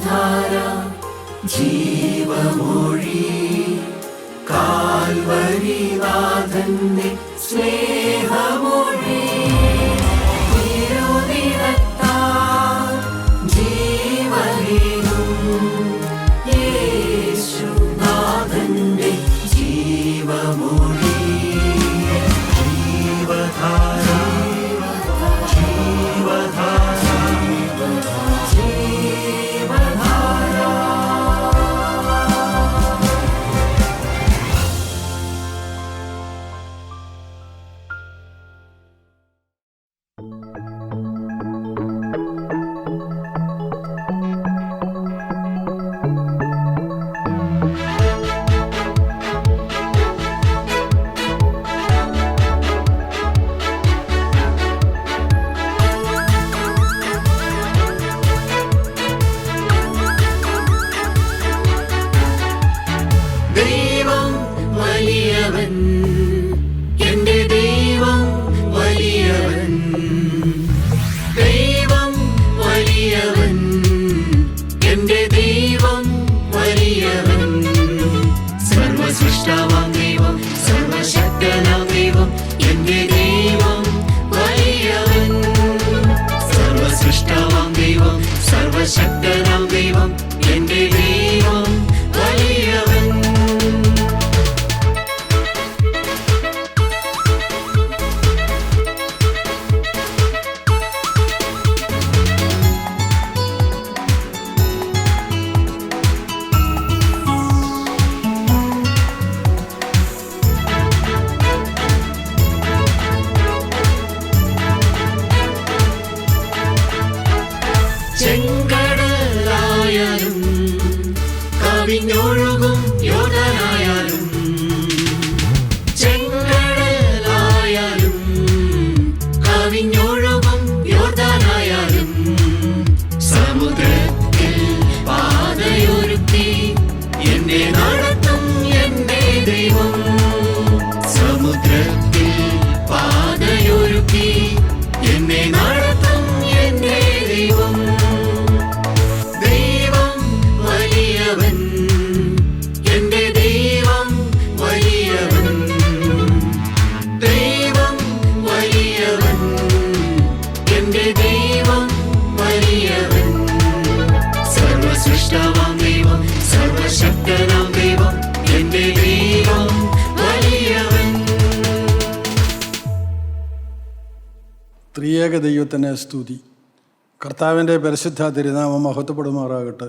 ജീവധാര ജീവമൊഴി കാൽവരിനാഥന്റെ സ്നേഹമൊഴി തിരുനിറത്താൽ ജീവനേകും യേശുനാഥന്റെ ജീവമൊഴി ജീവധാര ജീവധാര ജീവധാര. ദൈവം വലിയവൻ, എന്റെ ദൈവം വലിയവൻ. ദൈവം വലിയവൻ, എന്റെ ദൈവം വലിയവൻ. സർവസൃഷ്ടാവാം ദൈവം, സർവശക്തനാം ദൈവം, എന്റെ ദൈവം വലിയവൻ. സർവസൃഷ്ടാവാം ദൈവം, സർവശക്തനാം ദൈവം, എന്റെ ദൈവം വലിയവൻ. ചെങ്കടലായാലും കവിഞ്ഞൊഴുകും യോർദാനായാലും, ചെങ്കടലായാലും കവിഞ്ഞൊഴുകും യോർദാനായാലും, സമുദ്രത്തിൽ പാതയൊരുക്കി എന്നെ നടത്തും എന്റെ ദൈവം. സമുദ്രത്തിൽ പാതയൊരുക്കി എന്നെ നടത്തും എന്റെ ദൈവം. ദൈവം വലിയവൻ, എന്റെ ദൈവം വലിയവൻ. ദൈവം വലിയവൻ, എന്റെ ദൈവം വലിയവൻ. സർവസൃഷ്ടാവാം ദൈവം, സർവശക്തനാം ദൈവം, എന്റെ ദൈവം വലിയവൻ. ത്രിയേക ദൈവത്തിന് സ്തുതി. കർത്താവിൻ്റെ പരിശുദ്ധ തിരുനാമം മഹത്വപ്പെടുമാറാകട്ടെ.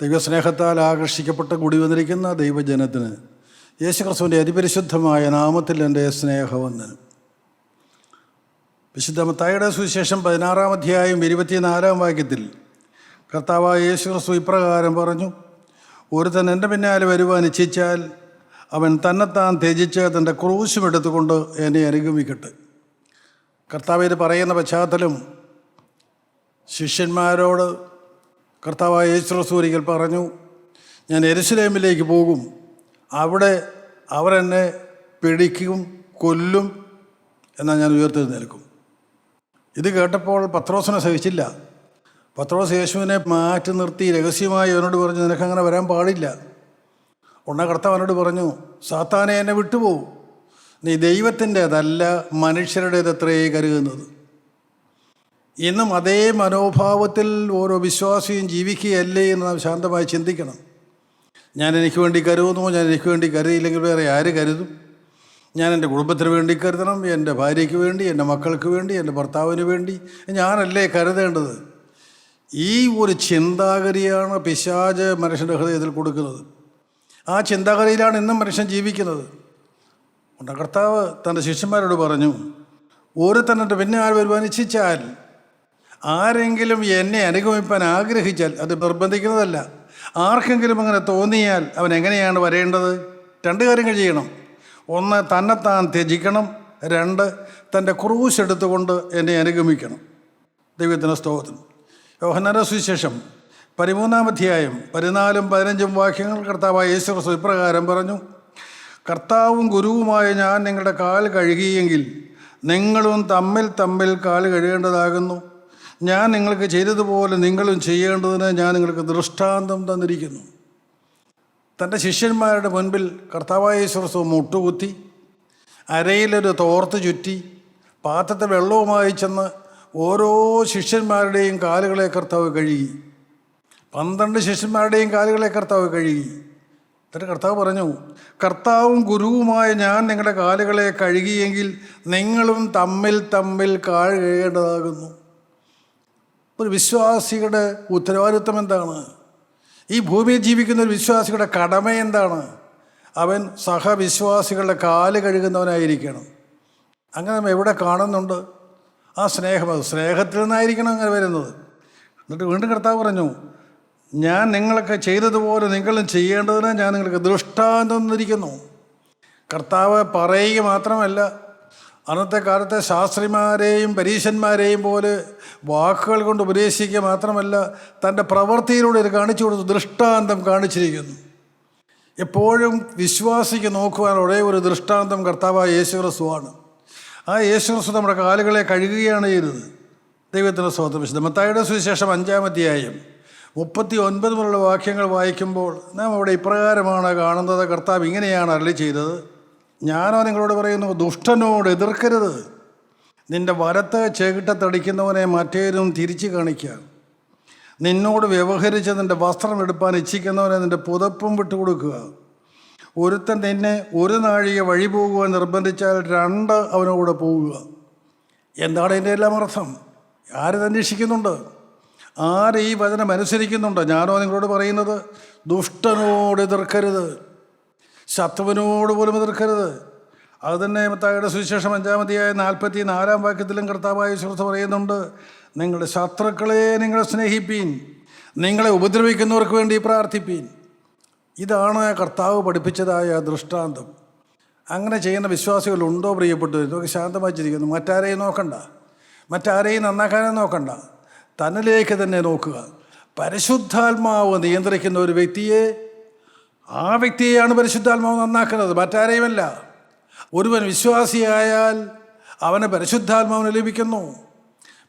ദൈവസ്നേഹത്താൽ ആകർഷിക്കപ്പെട്ട് കൂടി വന്നിരിക്കുന്ന ദൈവജനത്തിന് യേശുക്രിസ്തുവിൻ്റെ അതിപരിശുദ്ധമായ നാമത്തിൽ എൻ്റെ സ്നേഹവന്ദനം. വിശുദ്ധ മത്തായിയുടെ സുവിശേഷം 16-ാം അധ്യായം 24-ാം വാക്യത്തിൽ കർത്താവായ യേശുക്രിസ്തു ഇപ്രകാരം പറഞ്ഞു: ഒരുത്തൻ എൻ്റെ പിന്നാലെ വരുവാൻ ഇച്ഛിച്ചാൽ അവൻ തന്നെത്താൻ ത്യജിച്ച് തൻ്റെ ക്രൂശും എടുത്തുകൊണ്ട് എന്നെ അനുഗമിക്കട്ടെ. കർത്താവ് ഇത് പറയുന്ന പശ്ചാത്തലം ശിഷ്യന്മാരോട് കർത്താവായ യേശുക്രിസ്തു ഒരിക്കൽ പറഞ്ഞു, ഞാൻ യെരൂശലേമിലേക്ക് പോകും, അവിടെ അവരെന്നെ പിടിക്കും, കൊല്ലും, എന്നാൽ ഞാൻ ഉയർത്തെഴുന്നേൽക്കും. ഇത് കേട്ടപ്പോൾ പത്രോസിനെ സഹിച്ചില്ല. പത്രോസ് യേശുവിനെ മാറ്റി നിർത്തി രഹസ്യമായി അവനോട് പറഞ്ഞു, നിനക്കങ്ങനെ വരാൻ പാടില്ല. ഉടനെ കർത്താവ് അവനോട് പറഞ്ഞു, സാത്താനെ എന്നെ വിട്ടുപോകും, നീ ദൈവത്തിൻ്റേതല്ല മനുഷ്യരുടേതത്രേ കരുതുന്നത്. ഇന്നും അതേ മനോഭാവത്തിൽ ഓരോ വിശ്വാസിയും ജീവിക്കുകയല്ലേ എന്ന് നാം ശാന്തമായി ചിന്തിക്കണം. ഞാൻ എനിക്ക് വേണ്ടി കരുതുന്നു, ഞാൻ എനിക്ക് വേണ്ടി കരുതിയില്ലെങ്കിൽ വേറെ ആര് കരുതും? ഞാൻ എൻ്റെ കുടുംബത്തിന് വേണ്ടി കരുതണം, എൻ്റെ ഭാര്യയ്ക്ക് വേണ്ടി, എൻ്റെ മക്കൾക്ക് വേണ്ടി, എൻ്റെ ഭർത്താവിന് വേണ്ടി ഞാനല്ലേ കരുതേണ്ടത്? ഈ ഒരു ചിന്താഗതിയാണ് പിശാച് മനുഷ്യൻ്റെ ഹൃദയത്തിൽ കൊടുക്കുന്നത്. ആ ചിന്താഗതിയിലാണ് ഇന്നും മനുഷ്യൻ ജീവിക്കുന്നത്. കർത്താവ് തൻ്റെ ശിഷ്യന്മാരോട് പറഞ്ഞു, ഒരുത്തൻ എൻ്റെ പിന്നാലെ വരുവാൻ ഇച്ഛിച്ചാൽ, ആരെങ്കിലും എന്നെ അനുഗമിപ്പാൻ ആഗ്രഹിച്ചാൽ, അത് നിർബന്ധിക്കുന്നതല്ല, ആർക്കെങ്കിലും അങ്ങനെ തോന്നിയാൽ അവൻ എങ്ങനെയാണ് വരേണ്ടത്? 2 കാര്യങ്ങൾ ചെയ്യണം. 1, തന്നെത്താൻ ത്യജിക്കണം. 2, തൻ്റെ ക്രൂശ് എടുത്തുകൊണ്ട് എന്നെ അനുഗമിക്കണം. ദൈവത്തിന് സ്തോത്രം. യോഹന്നാന്റെ സുവിശേഷം 13-ാം അധ്യായം 14-15 വാക്യങ്ങൾ കർത്താവായ യേശുക്രിസ്തു ഇപ്രകാരം പറഞ്ഞു: കർത്താവും ഗുരുവുമായ ഞാൻ നിങ്ങളുടെ കാൽ കഴുകിയെങ്കിൽ നിങ്ങളും തമ്മിൽ കാൽ കഴുകേണ്ടതാകുന്നു. ഞാൻ നിങ്ങൾക്ക് ചെയ്തതുപോലെ നിങ്ങളും ചെയ്യേണ്ടതിന് ഞാൻ നിങ്ങൾക്ക് ദൃഷ്ടാന്തം തന്നിരിക്കുന്നു. തൻ്റെ ശിഷ്യന്മാരുടെ മുൻപിൽ കർത്താവായ യേശു മുട്ടുകുത്തി അരയിലൊരു തോർത്ത് ചുറ്റി പാത്രത്തിൽ വെള്ളവുമായി ചെന്ന് ഓരോ ശിഷ്യന്മാരുടെയും കാലുകളെ കർത്താവ് കഴുകി. 12 ശിഷ്യന്മാരുടെയും കാലുകളെ കർത്താവ് കഴുകി. എന്നിട്ട് കർത്താവ് പറഞ്ഞു, കർത്താവും ഗുരുവുമായ ഞാൻ നിങ്ങളുടെ കാലുകളെ കഴുകിയെങ്കിൽ നിങ്ങളും തമ്മിൽ തമ്മിൽ കാല് കഴുകേണ്ടതാകുന്നു. ഒരു വിശ്വാസിയുടെ ഉത്തരവാദിത്വം എന്താണ്? ഈ ഭൂമിയിൽ ജീവിക്കുന്ന ഒരു വിശ്വാസിയുടെ കടമ എന്താണ്? അവൻ സഹവിശ്വാസികളുടെ കാല് കഴുകുന്നവനായിരിക്കണം. അങ്ങനെ നമ്മൾ എവിടെ കാണുന്നുണ്ട് ആ സ്നേഹം? അത് സ്നേഹത്തിൽ നിന്നായിരിക്കണം അങ്ങനെ വരുന്നത്. എന്നിട്ട് വീണ്ടും കർത്താവ് പറഞ്ഞു, ഞാൻ നിങ്ങൾക്ക് ചെയ്തതുപോലെ നിങ്ങളും ചെയ്യേണ്ടതിന് ഞാൻ നിങ്ങൾക്ക് ദൃഷ്ടാന്തം തന്നിരിക്കുന്നു. കർത്താവ് പറയുക മാത്രമല്ല, അന്നത്തെ കാലത്തെ ശാസ്ത്രിമാരെയും പരീശന്മാരെയും പോലെ വാക്കുകൾ കൊണ്ട് ഉപദേശിക്കുക മാത്രമല്ല, തൻ്റെ പ്രവൃത്തിയിലൂടെ ഇത് കാണിച്ചു കൊടുത്തു, ദൃഷ്ടാന്തം കാണിച്ചിരിക്കുന്നു. എപ്പോഴും വിശ്വാസിക്ക് നോക്കുവാൻ ഒരേ ഒരു ദൃഷ്ടാന്തം കർത്താവായ യേശു ക്രിസ്തുവാണ്. ആ യേശു ക്രിസ്തു നമ്മുടെ കാലുകളെ കഴുകുകയാണ് ചെയ്തത്. ദൈവത്തിൻ്റെ സ്തോത്രം. വിശുദ്ധ മത്തായിയുടെ സുവിശേഷം 5-ാം അധ്യായം 39 മുതലുള്ള വാക്യങ്ങൾ വായിക്കുമ്പോൾ നാം അവിടെ ഇപ്രകാരമാണ് കാണുന്നത്. കർത്താവ് ഇങ്ങനെയാണ് അരുളി ചെയ്തത്, ഞാനോ നിങ്ങളോട് പറയുന്നു, ദുഷ്ടനോട് എതിർക്കരുത്. നിൻ്റെ വലത്ത് ചെകിട്ടത്തടിക്കുന്നവനെ മറ്റേതും തിരിച്ചു കാണിക്കുക. നിന്നോട് വ്യവഹരിച്ച് നിൻ്റെ വസ്ത്രം എടുപ്പാൻ ഇച്ഛിക്കുന്നവനെ നിൻ്റെ പുതപ്പും വിട്ടുകൊടുക്കുക. ഒരുത്തൻ നിന്നെ ഒരു നാഴിക വഴി പോകുവാൻ നിർബന്ധിച്ചാൽ 2 അവനോട് പോവുക. എന്താണ് ഇതിൻ്റെ എല്ലാം അർത്ഥം? ആരിത് അന്വേഷിക്കുന്നുണ്ട്? ആര് ഈ വചനം അനുസരിക്കുന്നുണ്ട്? ഞാനോ നിങ്ങളോട് പറയുന്നത്, ദുഷ്ടനോട് എതിർക്കരുത്, ശത്രുവിനോട് പോലും എതിർക്കരുത്. അത് തന്നെ മത്തായിയുടെ സുവിശേഷം 5-ാം അധ്യായം 44-ാം വാക്യത്തിലും കർത്താവായ യേശു പറയുന്നുണ്ട്, നിങ്ങളുടെ ശത്രുക്കളെ നിങ്ങൾ സ്നേഹിപ്പീൻ, നിങ്ങളെ ഉപദ്രവിക്കുന്നവർക്ക് വേണ്ടി പ്രാർത്ഥിപ്പീൻ. ഇതാണ് കർത്താവ് പഠിപ്പിച്ചതായ ദൃഷ്ടാന്തം. അങ്ങനെ ചെയ്യുന്ന വിശ്വാസികളുണ്ടോ പ്രിയപ്പെട്ടവർ? ഇതൊക്കെ ശാന്തമാച്ചിരിക്കുന്നു. മറ്റാരെയും നോക്കണ്ട, മറ്റാരെയും നന്നാക്കാനേ നോക്കണ്ട, തന്നിലേക്ക് തന്നെ നോക്കുക. പരിശുദ്ധാത്മാവ് നിയന്ത്രിക്കുന്ന ഒരു വ്യക്തിയെ, ആ വ്യക്തിയെയാണ് പരിശുദ്ധാത്മാവ് നന്നാക്കുന്നത്, മറ്റാരെയുമല്ല. ഒരുവൻ വിശ്വാസിയായാൽ അവന് പരിശുദ്ധാത്മാവിന് ലഭിക്കുന്നു.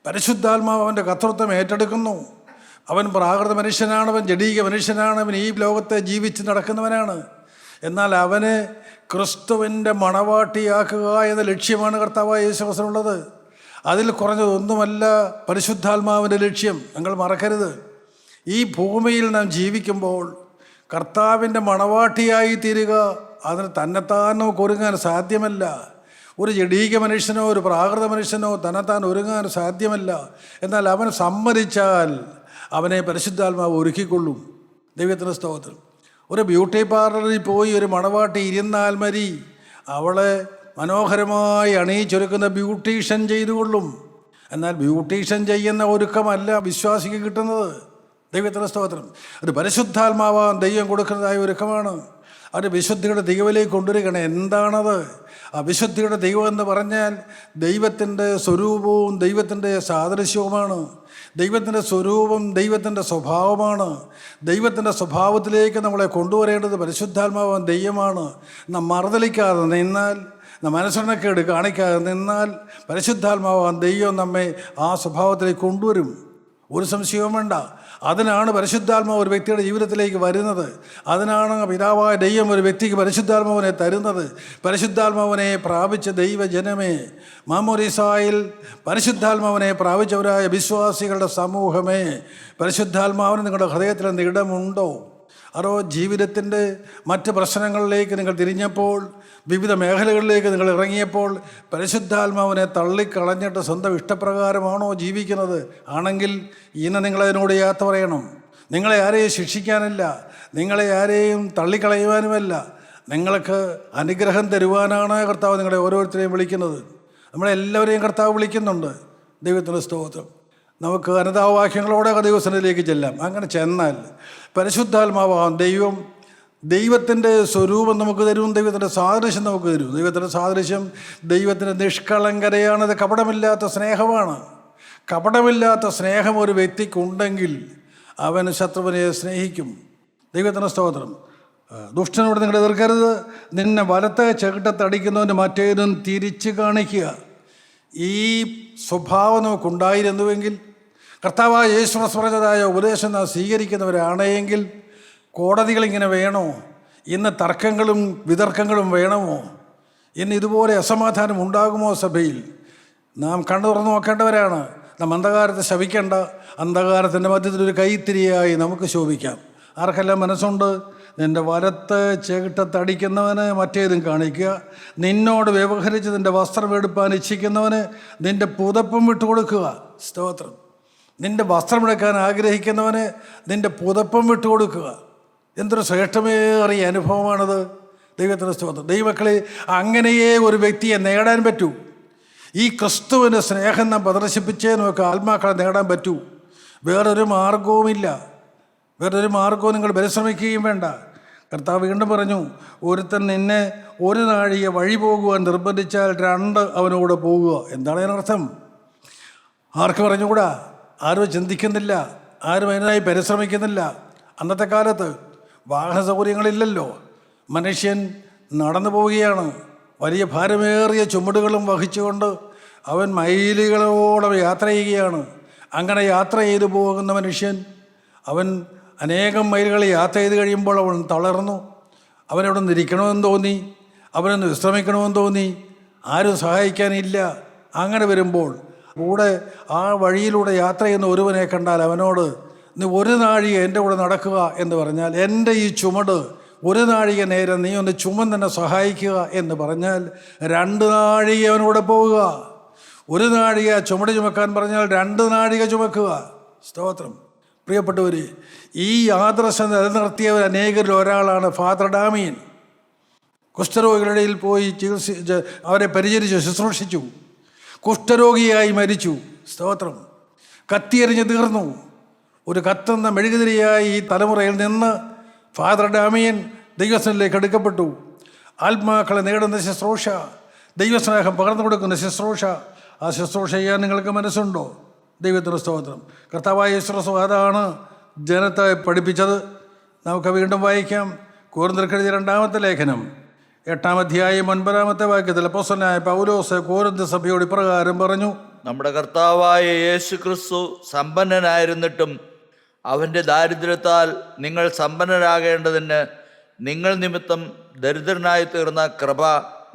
പരിശുദ്ധാത്മാവ് അവൻ്റെ കർത്തൃത്വം ഏറ്റെടുക്കുന്നു. അവൻ പ്രാകൃത മനുഷ്യനാണ്, അവൻ ജഡീക മനുഷ്യനാണ്, അവൻ ഈ ലോകത്തെ ജീവിച്ച് നടക്കുന്നവനാണ്. എന്നാൽ അവന് ക്രിസ്തുവിൻ്റെ മണവാട്ടിയാക്കുക എന്ന ലക്ഷ്യമാണ് കർത്താവായ യേശു ക്രിസ്തുവിനുള്ളത്. അതിൽ കുറഞ്ഞതൊന്നുമല്ല പരിശുദ്ധാത്മാവിൻ്റെ ലക്ഷ്യം. നിങ്ങൾ മറക്കരുത്, ഈ ഭൂമിയിൽ നാം ജീവിക്കുമ്പോൾ കർത്താവിൻ്റെ മണവാട്ടിയായി തീരുക, അതിന് തന്നെത്താൻ നമുക്ക് ഒരുങ്ങാൻ സാധ്യമല്ല. ഒരു ജഡീക മനുഷ്യനോ ഒരു പ്രാകൃത മനുഷ്യനോ തന്നെത്താൻ ഒരുങ്ങാൻ സാധ്യമല്ല. എന്നാൽ അവൻ സമ്മതിച്ചാൽ അവനെ പരിശുദ്ധാത്മാവ് ഒരുക്കിക്കൊള്ളും. ദൈവത്തിൻ്റെ സ്തോത്രം. ഒരു ബ്യൂട്ടി പാർലറിൽ പോയി ഒരു മണവാട്ടി ഇരുന്നാൽ മതി, അവളെ മനോഹരമായി അണിയിച്ചൊരുക്കുന്ന ബ്യൂട്ടീഷ്യൻ ചെയ്തുകൊള്ളും. എന്നാൽ ബ്യൂട്ടീഷ്യൻ ചെയ്യുന്ന ഒരുക്കമല്ല വിശ്വാസിക്ക് കിട്ടുന്നത്. ദൈവത്തിൻ്റെ സ്തോത്രം. അത് പരിശുദ്ധാത്മാവാൻ ദൈവം കൊടുക്കുന്നതായ ഒരുക്കമാണ്. അത് വിശുദ്ധിയുടെ ദൈവത്തിലേക്ക് കൊണ്ടുവരികയാണ്. എന്താണത്? ആ വിശുദ്ധിയുടെ ദൈവം എന്ന് പറഞ്ഞാൽ ദൈവത്തിൻ്റെ സ്വരൂപവും ദൈവത്തിൻ്റെ സാദൃശ്യവുമാണ്. ദൈവത്തിൻ്റെ സ്വരൂപം ദൈവത്തിൻ്റെ സ്വഭാവമാണ്. ദൈവത്തിൻ്റെ സ്വഭാവത്തിലേക്ക് നമ്മളെ കൊണ്ടുവരേണ്ടത് പരിശുദ്ധാത്മാവാൻ ദൈവമാണ്. നാം മറുതലിക്കാതെ നിന്നാൽ, നാം അനുസരണക്കേട് കാണിക്കാതെ നിന്നാൽ പരിശുദ്ധാത്മാവാൻ ദൈവം നമ്മെ ആ സ്വഭാവത്തിലേക്ക് കൊണ്ടുവരും. ഒരു സംശയവും വേണ്ട. അതിനാണ് പരിശുദ്ധാത്മാവ് ഒരു വ്യക്തിയുടെ ജീവിതത്തിലേക്ക് വരുന്നത്. അതിനാണ് പിതാവായ ദൈവം ഒരു വ്യക്തിക്ക് പരിശുദ്ധാത്മാവിനെ തരുന്നത്. പരിശുദ്ധാത്മാവിനെ പ്രാപിച്ച ദൈവജനമേ, മാമോദീസായിൽ പരിശുദ്ധാത്മാവിനെ പ്രാപിച്ചവരായ വിശ്വാസികളുടെ സമൂഹമേ, പരിശുദ്ധാത്മാവിന് നിങ്ങളുടെ ഹൃദയത്തിൽ ഇടമുണ്ടോ? അതോ ജീവിതത്തിൻ്റെ മറ്റ് പ്രശ്നങ്ങളിലേക്ക് നിങ്ങൾ തിരിഞ്ഞപ്പോൾ, വിവിധ മേഖലകളിലേക്ക് നിങ്ങൾ ഇറങ്ങിയപ്പോൾ പരിശുദ്ധാത്മാവിനെ തള്ളിക്കളഞ്ഞിട്ട് സ്വന്തം ഇഷ്ടപ്രകാരമാണോ ജീവിക്കുന്നത്? ആണെങ്കിൽ ഇന്ന് നിങ്ങളതിനോട് യാത്ര പറയണം. നിങ്ങളെ ആരെയും ശിക്ഷിക്കാനില്ല, നിങ്ങളെ ആരെയും തള്ളിക്കളയുവാനുമല്ല, നിങ്ങൾക്ക് അനുഗ്രഹം തരുവാനാണ് കർത്താവ് നിങ്ങളെ ഓരോരുത്തരെയും വിളിക്കുന്നത്. നമ്മളെല്ലാവരെയും കർത്താവ് വിളിക്കുന്നുണ്ട്. ദൈവത്തിൻ്റെ സ്തോത്രം. നമുക്ക് അനുതാവാക്യങ്ങളോടെ ദൈവസന്നിധിയിലേക്ക് ചെല്ലാം. അങ്ങനെ ചെന്നാൽ പരിശുദ്ധാത്മാവാം ദൈവം ദൈവത്തിൻ്റെ സ്വരൂപം നമുക്ക് തരും, ദൈവത്തിൻ്റെ സാദൃശ്യം നമുക്ക് തരും. ദൈവത്തിൻ്റെ സാദൃശ്യം ദൈവത്തിൻ്റെ നിഷ്കളങ്കതയാണത്. കപടമില്ലാത്ത സ്നേഹമാണ്. കപടമില്ലാത്ത സ്നേഹം ഒരു വ്യക്തിക്കുണ്ടെങ്കിൽ അവൻ ശത്രുവിനെ സ്നേഹിക്കും. ദൈവത്തിൻ്റെ സ്തോത്രം. ദുഷ്ടനോട് നിങ്ങൾ എതിർക്കരുത്, നിന്നെ വലത്തെ ചെകിട്ടത്തടിക്കുന്നവന് മറ്റേതും തിരിച്ചു കാണിക്കുക. ഈ സ്വഭാവം നമുക്കുണ്ടായിരുന്നുവെങ്കിൽ കർത്താവായ യേശു ക്രിസ്തു പറഞ്ഞതായ ഉപദേശം നാം സ്വീകരിക്കുന്നവരാണെങ്കിൽ കോടതികളിങ്ങനെ വേണോ? ഇന്ന് തർക്കങ്ങളും വിതർക്കങ്ങളും വേണമോ? ഇന്ന് ഇതുപോലെ അസമാധാനം ഉണ്ടാകുമോ സഭയിൽ? നാം കണ്ണു തുറന്നു നോക്കേണ്ടവരാണ്. നാം അന്ധകാരത്തെ ശപിക്കേണ്ട. അന്ധകാരത്തിൻ്റെ മധ്യത്തിലൊരു കൈത്തിരിയായി നമുക്ക് ശോഭിക്കാം. ആർക്കെല്ലാം മനസ്സുണ്ട്? നിൻ്റെ വലത്ത് ചെകിട്ടത്തടിക്കുന്നവന് മറ്റേതും കാണിക്കുക. നിന്നോട് വ്യവഹരിച്ച് നിൻ്റെ വസ്ത്രം എടുപ്പാൻ ഇച്ഛിക്കുന്നവന് നിൻ്റെ പുതപ്പും വിട്ടുകൊടുക്കുക. സ്തോത്രം. നിൻ്റെ വസ്ത്രമെടുക്കാൻ ആഗ്രഹിക്കുന്നവന് നിൻ്റെ പുതപ്പും വിട്ടുകൊടുക്കുക. എന്തൊരു ശ്രേഷ്ഠമേറിയ അനുഭവമാണത്. ദൈവത്തിന് സ്തോത്രം. ദൈവമക്കളെ, അങ്ങനെയേ ഒരു വ്യക്തിയെ നേടാൻ പറ്റൂ. ഈ ക്രിസ്തുവിൻ്റെ സ്നേഹം നാം പ്രദർശിപ്പിച്ചേ നമുക്ക് ആത്മാക്കളെ നേടാൻ പറ്റൂ. വേറൊരു മാർഗവുമില്ല. വേറൊരു മാർഗവും നിങ്ങൾ പരിശ്രമിക്കുകയും വേണ്ട. കർത്താവ് വീണ്ടും പറഞ്ഞു, ഒരുത്തൻ നിന്നെ ഒരു നാഴിക വഴി പോകുവാൻ നിർബന്ധിച്ചാൽ 2 അവനോട് പോകുക. എന്താണ് അതിനർത്ഥം? ആർക്ക് പറഞ്ഞുകൂടാ? ആരും ചിന്തിക്കുന്നില്ല, ആരും അതിനായി പരിശ്രമിക്കുന്നില്ല. അന്നത്തെ കാലത്ത് വാഹന സൗകര്യങ്ങളില്ലല്ലോ. മനുഷ്യൻ നടന്നു പോവുകയാണ്. വലിയ ഭാരമേറിയ ചുമടുകളും വഹിച്ചുകൊണ്ട് അവൻ മൈലുകളോളം യാത്ര ചെയ്യുകയാണ്. അങ്ങനെ യാത്ര ചെയ്തു പോകുന്ന മനുഷ്യൻ അവൻ അനേകം മൈലുകൾ യാത്ര ചെയ്ത് കഴിയുമ്പോൾ അവൻ തളർന്നു. അവനവിടെ നിന്ന് ഇരിക്കണമെന്ന് തോന്നി, അവനൊന്ന് വിശ്രമിക്കണമെന്ന് തോന്നി. ആരും സഹായിക്കാനില്ല. അങ്ങനെ വരുമ്പോൾ കൂടെ ആ വഴിയിലൂടെ യാത്ര ചെയ്യുന്ന ഒരുവനെ കണ്ടാൽ അവനോട്, നീ ഒരു നാഴിക എൻ്റെ കൂടെ നടക്കുക എന്ന് പറഞ്ഞാൽ, എൻ്റെ ഈ ചുമട് ഒരു നാഴിക നേരം നീ ഒന്ന് ചുമന്നെ സഹായിക്കുക എന്ന് പറഞ്ഞാൽ 2 നാഴിക അവനൂടെ പോവുക. ഒരു നാഴിക ചുമട് ചുമക്കാൻ പറഞ്ഞാൽ 2 നാഴിക ചുമക്കുക. സ്തോത്രം. പ്രിയപ്പെട്ടവർ, ഈ ആദർശം നിലനിർത്തിയവർ അനേകരിൽ ഒരാളാണ് ഫാദർ ഡാമിയൻ. കുഷ്ഠരോഗികളുടെ ഇടയിൽ പോയി അവരെ പരിചരിച്ചു, ശുശ്രൂഷിച്ചു. കുഷ്ഠരോഗിയായി മരിച്ചു. സ്തോത്രം. കത്തിയെറിഞ്ഞ് തീർന്നു. ഒരു കത്തുന്ന മെഴുകുതിരിയായി ഈ തലമുറയിൽ നിന്ന് ഫാദർ ഡാമിയൻ ദൈവസ്നേഹത്തിലേക്ക് എടുക്കപ്പെട്ടു. ആത്മാക്കളെ നേടുന്ന ശുശ്രൂഷ, ദൈവസ്നേഹം പകർന്നു കൊടുക്കുന്ന ശുശ്രൂഷ, ആ ശുശ്രൂഷ ചെയ്യാൻ നിങ്ങൾക്ക് മനസ്സുണ്ടോ? ദൈവത്തിന് സ്തോത്രം. കർത്താവായ യേശു ക്രിസ്തു അതാണ് ജനത്തെ പഠിപ്പിച്ചത്. നമുക്ക് വീണ്ടും വായിക്കാം. കൊരിന്ത്യർക്കെഴുതിയ 2-ാമത്തെ ലേഖനം 8-ാം അധ്യായം 9-ാമത്തെ വാക്യത്തിൽ അപ്പോസ്തലനായ പൗലോസ് കൊരിന്ത്യ സഭയോട് ഇപ്രകാരം പറഞ്ഞു: നമ്മുടെ കർത്താവായ യേശു ക്രിസ്തു സമ്പന്നനായിരുന്നിട്ടും അവൻ്റെ ദാരിദ്ര്യത്താൽ നിങ്ങൾ സമ്പന്നരാകേണ്ടതിന് നിങ്ങൾ നിമിത്തം ദരിദ്രനായി തീർന്ന കൃപ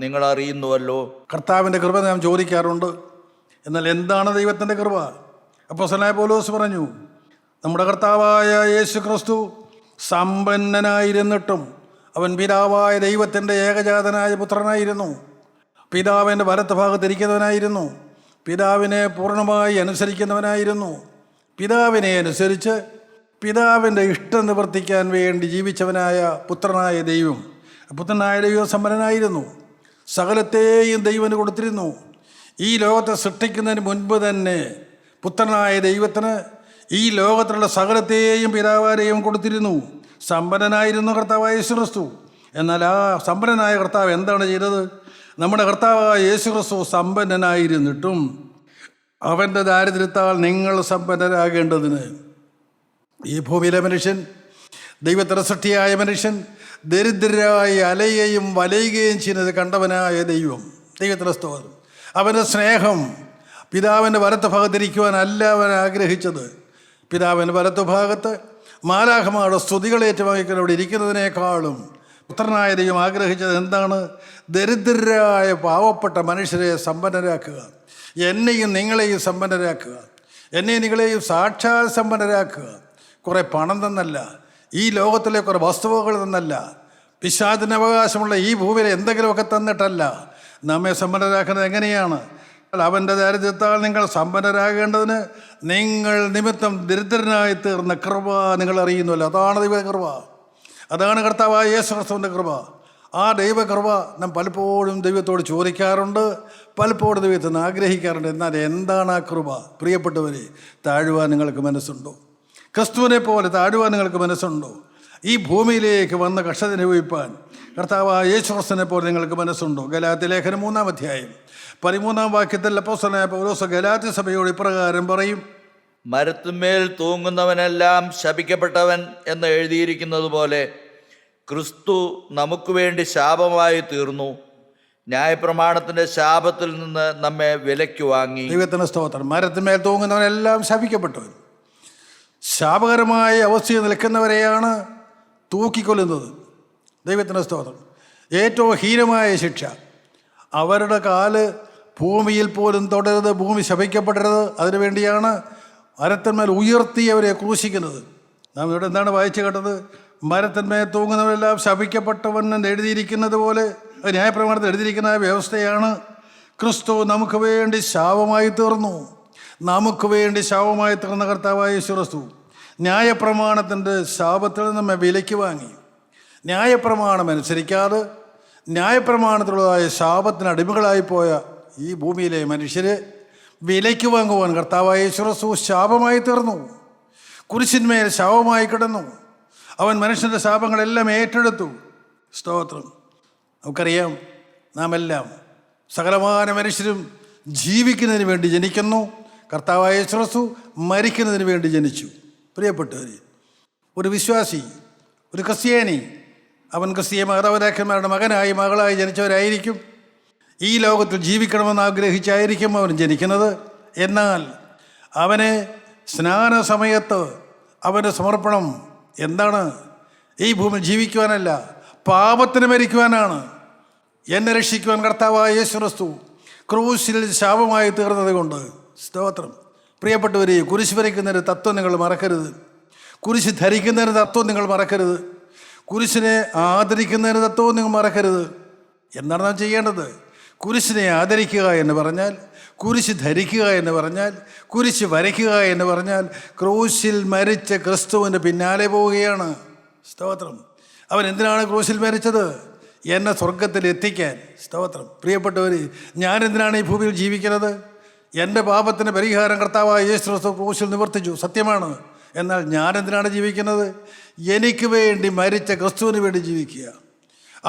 നിങ്ങൾ അറിയുന്നുവല്ലോ. കർത്താവിൻ്റെ കൃപ നാം ചോദിക്കാറുണ്ട്. എന്നാൽ എന്താണ് ദൈവത്തിൻ്റെ കൃപ? അപ്പോസ്തലനായ പൗലോസ് പറഞ്ഞു, നമ്മുടെ കർത്താവായ യേശു ക്രിസ്തു സമ്പന്നനായിരുന്നിട്ടും അവൻ പിതാവായ ദൈവത്തിൻ്റെ ഏകജാതനായ പുത്രനായിരുന്നു. പിതാവിൻ്റെ വലത്ത് ഭാഗത്തിരിക്കുന്നവനായിരുന്നു. പിതാവിനെ പൂർണ്ണമായി അനുസരിക്കുന്നവനായിരുന്നു. പിതാവിനെ അനുസരിച്ച് പിതാവിൻ്റെ ഇഷ്ടം നിവർത്തിക്കാൻ വേണ്ടി ജീവിച്ചവനായ പുത്രനായ ദൈവം സമ്പന്നനായിരുന്നു. സകലത്തെയും ദൈവന് കൊടുത്തിരുന്നു. ഈ ലോകത്തെ സൃഷ്ടിക്കുന്നതിന് മുൻപ് തന്നെ പുത്രനായ ദൈവത്തിന് ഈ ലോകത്തിലുള്ള സകലത്തെയും പിതാവാരെയും കൊടുത്തിരുന്നു. സമ്പന്നനായിരുന്നു കർത്താവായ യേശു ക്രിസ്തു. എന്നാൽ ആ സമ്പന്നനായ കർത്താവ് എന്താണ് ചെയ്തത്? നമ്മുടെ കർത്താവായ യേശു ക്രിസ്തു സമ്പന്നനായിരുന്നിട്ടും അവൻ്റെ ദാരിദ്ര്യത്താൽ നിങ്ങൾ സമ്പന്നരാകേണ്ടതിന്, ഈ ഭൂമിയിലെ മനുഷ്യൻ, ദൈവത്തിൻ്റെ സൃഷ്ടിയായ മനുഷ്യൻ ദരിദ്രരായി അലയുകയും വലയുകയും ചെയ്യുന്നത് കണ്ടവനായ ദൈവത്തിൻ്റെ സ്തോത്രം. അവൻ്റെ സ്നേഹം പിതാവിൻ്റെ വലത്ത് ഭാഗത്തിരിക്കുവാനല്ല അവൻ ആഗ്രഹിച്ചത്. പിതാവിൻ്റെ വലത്ത് ഭാഗത്ത് മാലാഖമാരുടെ സ്തുതികളേറ്റുവാങ്ങിക്കാൻ അവിടെ ഇരിക്കുന്നതിനേക്കാളും പുത്രനായ ദൈവം ആഗ്രഹിച്ചത് എന്താണ്? ദരിദ്രരായ പാവപ്പെട്ട മനുഷ്യരെ സമ്പന്നരാക്കുക. എന്നെയും നിങ്ങളെയും സമ്പന്നരാക്കുക. എന്നെയും നിങ്ങളെയും സാക്ഷാൽ സമ്പന്നരാക്കുക. കുറേ പണം തന്നല്ല, ഈ ലോകത്തിലെ കുറേ വസ്തുവകൾ തന്നല്ല, പിശാചിന് അവകാശമുള്ള ഈ ഭൂമിയിൽ എന്തെങ്കിലുമൊക്കെ തന്നിട്ടല്ല. നമ്മെ സമ്പന്നരാക്കുന്നത് എങ്ങനെയാണ്? അവൻ്റെ ദാരിദ്ര്യത്താൽ നിങ്ങൾ സമ്പന്നരാകേണ്ടതിന് നിങ്ങൾ നിമിത്തം ദരിദ്രനായി തീർന്ന കൃപ നിങ്ങൾ അറിയുന്നല്ലോ. അതാണ് ദൈവകൃപ. അതാണ് കർത്താവായ യേശു ക്രിസ്തുവിൻ്റെ കൃപ. ആ ദൈവകൃപ നാം പലപ്പോഴും ദൈവത്തോട് ചോദിക്കാറുണ്ട്, പലപ്പോഴും ദൈവത്തിൽ നിന്ന് ആഗ്രഹിക്കാറുണ്ട്. എന്നാൽ എന്താണ് ആ കൃപ? പ്രിയപ്പെട്ടവരെ, താഴുവാൻ നിങ്ങൾക്ക് മനസ്സുണ്ടോ? ക്രിസ്തുവിനെ പോലെ താഴുവാൻ നിങ്ങൾക്ക് മനസ്സുണ്ടോ? ഈ ഭൂമിയിലേക്ക് വന്ന് കഷ്ടത അനുഭവിപ്പാൻ കർത്താവായ യേശു ക്രിസ്തുവിനെ പോലെ നിങ്ങൾക്ക് മനസ്സുണ്ടോ? ഗലാത്യ ലേഖനം 3-ാം അധ്യായം 13-ാം വാക്യത്തിൽ അപ്പോസ്തലനായ പൗലോസ് ഗലാത്യ സഭയോട് ഇപ്രകാരം പറയും: മരത്തിന്മേൽ തൂങ്ങുന്നവനെല്ലാം ശപിക്കപ്പെട്ടവൻ എന്ന് എഴുതിയിരിക്കുന്നത് പോലെ ക്രിസ്തു നമുക്ക് വേണ്ടി ശാപമായി തീർന്നു. ന്യായപ്രമാണത്തിന്റെ ശാപത്തിൽ നിന്ന് നമ്മെ വിലയ്ക്ക് വാങ്ങി. ദൈവത്തിന് സ്തോത്രം. മരത്തിന്മേൽ തൂങ്ങുന്നവനെല്ലാം ശപിക്കപ്പെട്ടവൻ. ശാപകരമായ അവസ്ഥയിൽ നിൽക്കുന്നവരെയാണ് തൂക്കിക്കൊല്ലുന്നത്. ദൈവത്തിന് സ്തോത്രം. ഏറ്റവും ഹീനമായ ശിക്ഷ. അവരുടെ കാല് ഭൂമിയിൽ പോലും തൊടരുത്, ഭൂമി ശപിക്കപ്പെടരുത്. അതിനുവേണ്ടിയാണ് മരത്തിന്മേൽ ഉയർത്തി അവരെ ക്രൂശിക്കുന്നത്. നാം ഇവിടെ എന്താണ് വായിച്ചു കേട്ടത്? മരത്തിന്മേൽ തൂങ്ങുന്നവരെല്ലാം ശപിക്കപ്പെട്ടവൻ എന്ന് എഴുതിയിരിക്കുന്നത് പോലെ, ന്യായപ്രമാണത്തിൽ എഴുതിയിരിക്കുന്ന വ്യവസ്ഥയാണ്. ക്രിസ്തു നമുക്ക് വേണ്ടി ശാപമായി തീർന്നു. നമുക്ക് വേണ്ടി ശാപമായി തീർന്ന കർത്താവായ യേശു ക്രിസ്തു ന്യായപ്രമാണത്തിൻ്റെ ശാപത്തിൽ നമ്മെ വിലയ്ക്ക് വാങ്ങി. ന്യായപ്രമാണം അനുസരിക്കാതെ ന്യായപ്രമാണത്തിലുള്ളതായ ശാപത്തിന് അടിമകളായിപ്പോയ ഈ ഭൂമിയിലെ മനുഷ്യരെ വിലയ്ക്ക് വാങ്ങുവാൻ കർത്താവായ യേശു ക്രിസ്തു ശാപമായി തീർന്നു. കുരിശിന്മേൽ ശാപമായി കിടന്നു. അവൻ മനുഷ്യൻ്റെ ശാപങ്ങളെല്ലാം ഏറ്റെടുത്തു. സ്തോത്രം. നമുക്കറിയാം, നാം എല്ലാം സകലമാന മനുഷ്യരും ജീവിക്കുന്നതിന് വേണ്ടി ജനിക്കുന്നു. കർത്താവായ യേശു ക്രിസ്തു മരിക്കുന്നതിന് വേണ്ടി ജനിച്ചു. പ്രിയപ്പെട്ടവർ, ഒരു വിശ്വാസി, ഒരു ക്രിസ്ത്യാനി, അവൻ ക്രിസ്തീയ മാതാപിതാക്കന്മാരുടെ മകനായി മകളായി ജനിച്ചവരായിരിക്കും. ഈ ലോകത്തിൽ ജീവിക്കണമെന്ന് ആഗ്രഹിച്ചായിരിക്കും അവൻ ജനിക്കുന്നത്. എന്നാൽ അവനെ സ്നാന സമയത്ത് അവൻ്റെ സമർപ്പണം എന്താണ്? ഈ ഭൂമിയിൽ ജീവിക്കുവാനല്ല, പാപത്തിന് മരിക്കുവാനാണ്. എന്നെ രക്ഷിക്കുവാൻ കർത്താവായ യേശു ക്രിസ്തു ക്രൂശിൽ ശാപമായി തീർന്നത് കൊണ്ട്. സ്തോത്രം. പ്രിയപ്പെട്ടവരെ, കുരിശ് വരയ്ക്കുന്നതിന് തത്വം നിങ്ങൾ മറക്കരുത്. കുരിശ് ധരിക്കുന്നതിന് തത്വം നിങ്ങൾ മറക്കരുത്. കുരിശിനെ ആദരിക്കുന്നതിന് തത്വവും നിങ്ങൾ മറക്കരുത്. എന്താണ് നാം ചെയ്യേണ്ടത്? കുരിശിനെ ആദരിക്കുക എന്ന് പറഞ്ഞാൽ, കുരിശ് ധരിക്കുക എന്ന് പറഞ്ഞാൽ, കുരിശ് വരയ്ക്കുക എന്ന് പറഞ്ഞാൽ ക്രൂശിൽ മരിച്ച ക്രിസ്തുവിൻ്റെ പിന്നാലെ പോവുകയാണ്. സ്തോത്രം. അവൻ എന്തിനാണ് ക്രൂശിൽ മരിച്ചത്? എന്നെ സ്വർഗത്തിൽ എത്തിക്കാൻ. സ്തോത്രം. പ്രിയപ്പെട്ടവർ, ഞാൻ എന്തിനാണ് ഈ ഭൂമിയിൽ ജീവിക്കുന്നത്? എൻ്റെ പാപത്തിന് പരിഹാരം കർത്താവായ യേശു ക്രിസ്തു ക്രൂശിൽ നിവർത്തിച്ചു, സത്യമാണ്. എന്നാൽ ഞാൻ എന്തിനാണ് ജീവിക്കുന്നത്? എനിക്ക് വേണ്ടി മരിച്ച ക്രിസ്തുവിന് വേണ്ടി ജീവിക്കുക,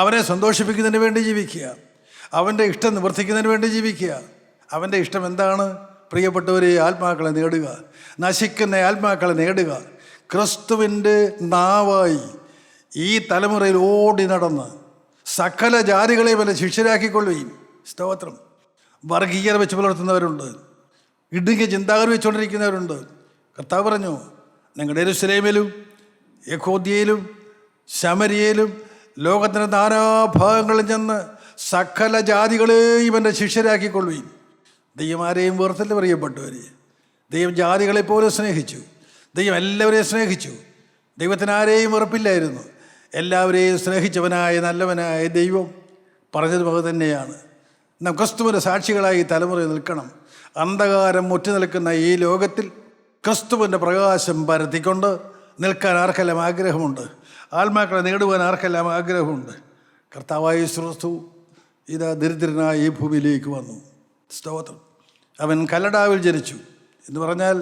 അവനെ സന്തോഷിപ്പിക്കുന്നതിന് വേണ്ടി ജീവിക്കുക, അവൻ്റെ ഇഷ്ടം നിവർത്തിക്കുന്നതിന് വേണ്ടി ജീവിക്കുക. അവൻ്റെ ഇഷ്ടം എന്താണ്? പ്രിയപ്പെട്ടവരെ, ആത്മാക്കളെ നേടുക, നശിക്കുന്ന ആത്മാക്കളെ നേടുക. ക്രിസ്തുവിൻ്റെ നാവായി ഈ തലമുറയിൽ ഓടി നടന്ന് സകല ജാതികളെയും വല്ല ശിഷ്യരാക്കിക്കൊള്ളുകയും. സ്തോത്രം. വർഗീയത വെച്ച് പുലർത്തുന്നവരുണ്ട്, ഇടുങ്ങിയ ചിന്താഗതി വെച്ചുകൊണ്ടിരിക്കുന്നവരുണ്ട്. കർത്താവ് പറഞ്ഞു, നിങ്ങളുടെ യെരൂശലേമിലും യഹൂദ്യയിലും ശമരിയയിലും ലോകത്തിൻ്റെ നാനാഭാഗങ്ങളിൽ ചെന്ന് സകല ജാതികളെയും എൻ്റെ ശിഷ്യരാക്കിക്കൊള്ളുകയും. ദൈവം ആരെയും വേർത്തില്ല. പ്രിയപ്പെട്ടവർ, ദൈവം ജാതികളെപ്പോലും സ്നേഹിച്ചു. ദൈവം എല്ലാവരെയും സ്നേഹിച്ചു. ദൈവത്തിന് ആരെയും വെറുപ്പില്ലായിരുന്നു. എല്ലാവരെയും സ്നേഹിച്ചവനായ നല്ലവനായ ദൈവം പറഞ്ഞത് മക തന്നെയാണ്. നാം ക്രിസ്തുവിൻ്റെ സാക്ഷികളായി തലമുറയിൽ നിൽക്കണം. അന്ധകാരം മുറ്റി നിൽക്കുന്ന ഈ ലോകത്തിൽ ക്രിസ്തുവിൻ്റെ പ്രകാശം പരത്തിക്കൊണ്ട് നിൽക്കാൻ ആർക്കെല്ലാം ആഗ്രഹമുണ്ട്? ആത്മാക്കളെ നേടുവാൻ ആർക്കെല്ലാം ആഗ്രഹമുണ്ട്? കർത്താവായ യേശു ക്രിസ്തു ഇതാ ദരിദ്രനായ ഈ ഭൂമിയിലേക്ക് വന്നു. സ്തോത്രം. അവൻ കല്ലടാവിൽ ജനിച്ചു എന്ന് പറഞ്ഞാൽ,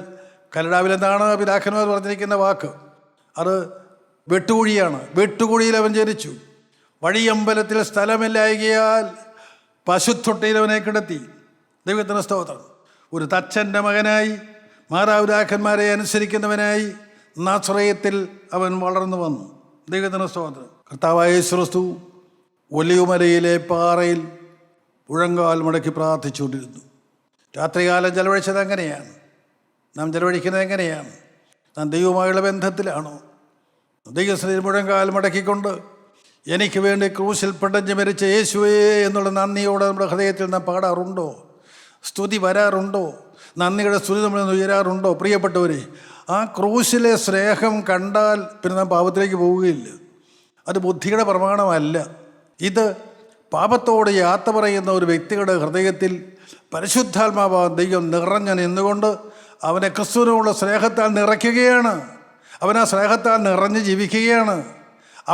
കല്ലടാവിൽ എന്താണ് പിതാക്കന്മാർ പറഞ്ഞിരിക്കുന്ന വാക്ക്? അത് വെട്ടുകുഴിയാണ്. വെട്ടുകുഴിയിൽ അവൻ ജനിച്ചു. വഴിയമ്പലത്തിൽ സ്ഥലമില്ലായകയാൽ പശുത്തൊട്ടിയിൽ അവനെ കിടത്തി. ദൈവത്തിന് സ്തോത്രം. ഒരു തച്ചൻ്റെ മകനായി, മാതാപിതാക്കന്മാരെ അനുസരിക്കുന്നവനായി നാസറേത്തിൽ അവൻ വളർന്നു വന്നു. ദൈവത്തിന് സ്തോത്രം. കർത്താവായ യേശു ക്രിസ്തു ഒലിവുമലയിലെ പാറയിൽ മുഴങ്കാൽ മുടക്കി പ്രാർത്ഥിച്ചുകൊണ്ടിരുന്നു. രാത്രികാലം ചെലവഴിച്ചത് എങ്ങനെയാണ്? നാം ചെലവഴിക്കുന്നത് എങ്ങനെയാണ്? നാം ദൈവവുമായുള്ള ബന്ധത്തിലാണോ? ദൈവസ്ഥയിൽ മുഴങ്കാൽ മടക്കിക്കൊണ്ട് എനിക്ക് വേണ്ടി ക്രൂശിൽ പിടഞ്ഞ് മരിച്ച യേശുവേ എന്നുള്ള നന്ദിയോടെ നമ്മുടെ ഹൃദയത്തിൽ നാം പാടാറുണ്ടോ? സ്തുതി വരാറുണ്ടോ? നന്ദിയുടെ സ്തുതി നമ്മൾ ഉയരാറുണ്ടോ? പ്രിയപ്പെട്ടവരെ, ആ ക്രൂശിലെ സ്നേഹം കണ്ടാൽ പിന്നെ നാം പാപത്തിലേക്ക് പോവുകയില്ല. അത് ബുദ്ധിയുടെ പ്രമാണമല്ല. ഇത് പാപത്തോട് യാത്ര പറയുന്ന ഒരു വ്യക്തിയുടെ ഹൃദയത്തിൽ പരിശുദ്ധാത്മാവാ ദൈവം നിറഞ്ഞു നിന്നുകൊണ്ട് അവനെ ക്രിസ്തുവിനുള്ള സ്നേഹത്താൽ നിറയ്ക്കുകയാണ്. അവൻ ആ സ്നേഹത്താൽ നിറഞ്ഞ് ജീവിക്കുകയാണ്.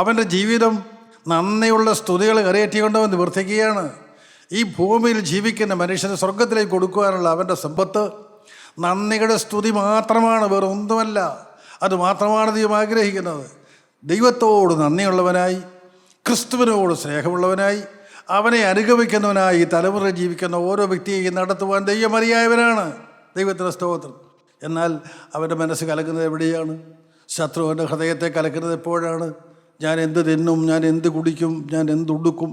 അവൻ്റെ ജീവിതം നന്ദിയുള്ള സ്തുതികൾ കരയേറ്റിക്കൊണ്ട് അവൻ നിവർത്തിക്കുകയാണ്. ഈ ഭൂമിയിൽ ജീവിക്കുന്ന മനുഷ്യന് സ്വർഗത്തിലേക്ക് കൊടുക്കുവാനുള്ള അവൻ്റെ സമ്പത്ത് നന്ദിയുടെ സ്തുതി മാത്രമാണ്, വേറെ ഒന്നുമല്ല. അത് മാത്രമാണ് ദൈവം ആഗ്രഹിക്കുന്നത്. ദൈവത്തോട് നന്ദിയുള്ളവനായി, ക്രിസ്തുവിനോട് സ്നേഹമുള്ളവനായി, അവനെ അനുഗമിക്കുന്നവനായി ഈ തലമുറയിൽ ജീവിക്കുന്ന ഓരോ വ്യക്തിയെയും നടത്തുവാൻ ദൈവം മതിയായവനാണ്. ദൈവത്തിൻ്റെ സ്തോത്രം. എന്നാൽ അവൻ്റെ മനസ്സ് കലക്കുന്നത് എവിടെയാണ്? ശത്രുവിൻ്റെ ഹൃദയത്തെ കലക്കുന്നത് എപ്പോഴാണ്? ഞാൻ എന്ത് തിന്നും, ഞാൻ എന്ത് കുടിക്കും, ഞാൻ എന്തുടുക്കും,